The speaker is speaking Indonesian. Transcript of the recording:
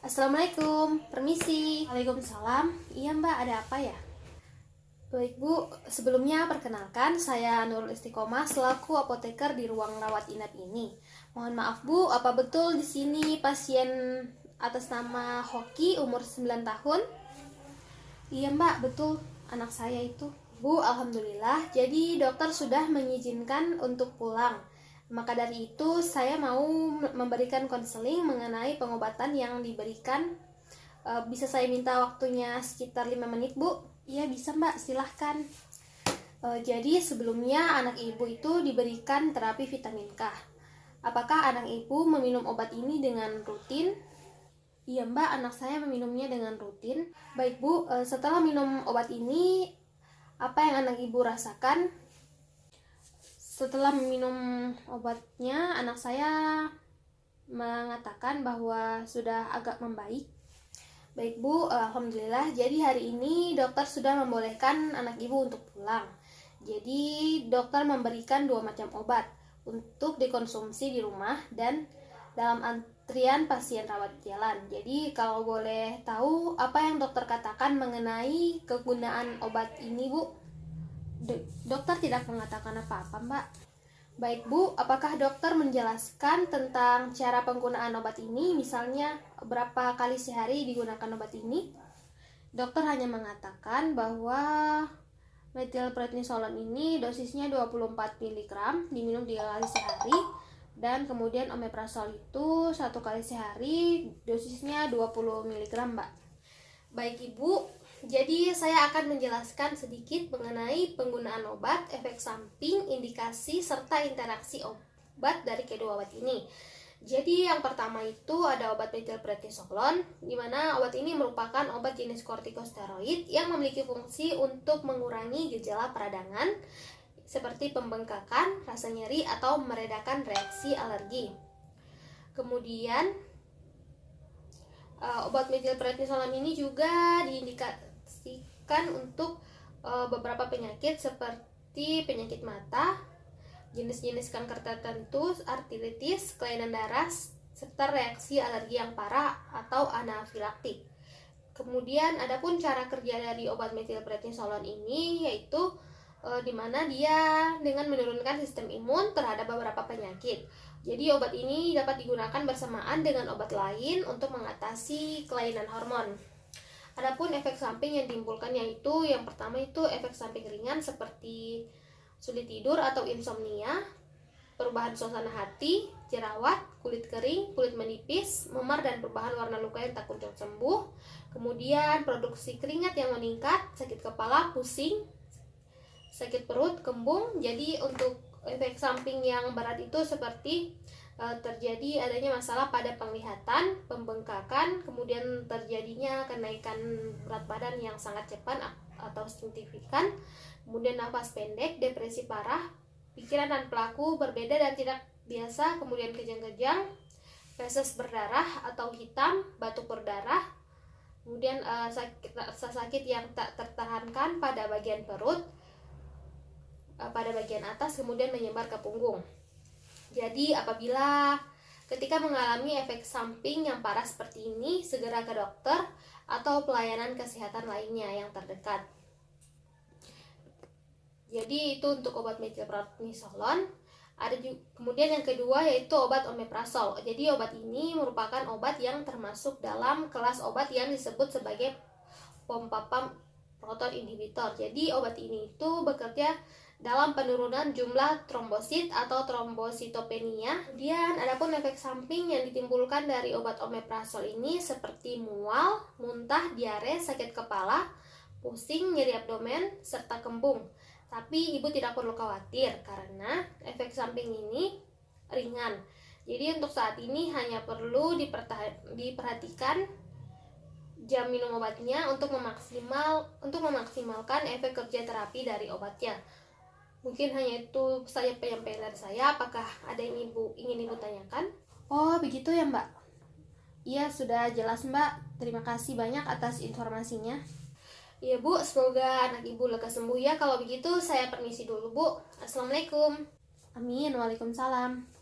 Assalamualaikum, permisi. Waalaikumsalam. Iya mbak, ada apa ya? Baik bu, sebelumnya perkenalkan saya Nurul Istiqomah selaku apoteker di ruang rawat inap ini. Mohon maaf bu, apa betul di sini pasien atas nama Hoki umur 9 tahun? Iya mbak, betul, anak saya itu. Bu, alhamdulillah, jadi dokter sudah mengizinkan untuk pulang. Maka dari itu saya mau memberikan konseling mengenai pengobatan yang diberikan. Bisa saya minta waktunya sekitar 5 menit bu? Iya bisa mbak, silahkan. Jadi sebelumnya anak ibu itu diberikan terapi vitamin K. Apakah anak ibu meminum obat ini dengan rutin? Iya mbak, anak saya meminumnya dengan rutin. Baik bu, setelah minum obat ini, apa yang anak ibu rasakan? Setelah minum obatnya, anak saya mengatakan bahwa sudah agak membaik. Baik bu, alhamdulillah. Jadi hari ini dokter sudah membolehkan anak ibu untuk pulang. Jadi dokter memberikan 2 macam obat untuk dikonsumsi di rumah dan dalam antrian pasien rawat jalan. Jadi kalau boleh tahu apa yang dokter katakan mengenai kegunaan obat ini bu? Dokter tidak mengatakan apa-apa mbak. Baik bu, apakah dokter menjelaskan tentang cara penggunaan obat ini? Misalnya berapa kali sehari digunakan obat ini? Dokter hanya mengatakan bahwa metilprednisolon ini dosisnya 24 mg diminum 3 kali sehari, dan kemudian omeprazol itu 1 kali sehari dosisnya 20 mg mbak. Baik ibu, jadi saya akan menjelaskan sedikit mengenai penggunaan obat, efek samping, indikasi, serta interaksi obat dari kedua obat ini. Jadi yang pertama itu ada obat metilprednisolon, di mana obat ini merupakan obat jenis kortikosteroid yang memiliki fungsi untuk mengurangi gejala peradangan seperti pembengkakan, rasa nyeri, atau meredakan reaksi alergi. Kemudian obat metilprednisolon ini juga diindikasikan untuk beberapa penyakit seperti penyakit mata, jenis-jenis kanker tertentu, artritis, kelainan darah, serta reaksi alergi yang parah atau anafilaktik. Kemudian adapun cara kerja dari obat metilprednisolon ini yaitu di mana dia dengan menurunkan sistem imun terhadap beberapa penyakit. Jadi obat ini dapat digunakan bersamaan dengan obat lain untuk mengatasi kelainan hormon. Adapun efek samping yang ditimbulkan yaitu yang pertama itu efek samping ringan seperti sulit tidur atau insomnia, perubahan suasana hati, jerawat, kulit kering, kulit menipis, memar, dan perubahan warna luka yang tak kunjung sembuh. Kemudian produksi keringat yang meningkat, sakit kepala, pusing, sakit perut, kembung. Jadi untuk efek samping yang berat itu seperti terjadi adanya masalah pada penglihatan, pembengkakan, kemudian terjadinya kenaikan berat badan yang sangat cepat atau signifikan, kemudian nafas pendek, depresi parah, pikiran dan pelaku berbeda dan tidak biasa, kemudian kejang-kejang, feses berdarah atau hitam, batuk berdarah, kemudian rasa sakit yang tak tertahankan pada bagian perut, pada bagian atas, kemudian menyebar ke punggung. Jadi apabila ketika mengalami efek samping yang parah seperti ini, segera ke dokter atau pelayanan kesehatan lainnya yang terdekat. Jadi itu untuk obat metilprednisolon. Kemudian yang kedua yaitu obat omeprazol. Jadi obat ini merupakan obat yang termasuk dalam kelas obat yang disebut sebagai pompa pump proton inhibitor. Jadi obat ini itu bekerja dalam penurunan jumlah trombosit atau trombositopenia. Dan adapun efek samping yang ditimbulkan dari obat omeprazol ini seperti mual, muntah, diare, sakit kepala, pusing, nyeri abdomen, serta kembung. Tapi ibu tidak perlu khawatir karena efek samping ini ringan. Jadi untuk saat ini hanya perlu diperhatikan jam minum obatnya untuk memaksimalkan efek kerja terapi dari obatnya. Mungkin hanya itu saja penyampaian dari saya. Apakah ada yang ingin ibu tanyakan? Oh begitu ya mbak. Iya sudah jelas mbak. Terima kasih banyak atas informasinya. Iya bu, semoga anak ibu lekas sembuh ya. Kalau begitu saya permisi dulu bu. Assalamualaikum. Amin. Waalaikumsalam.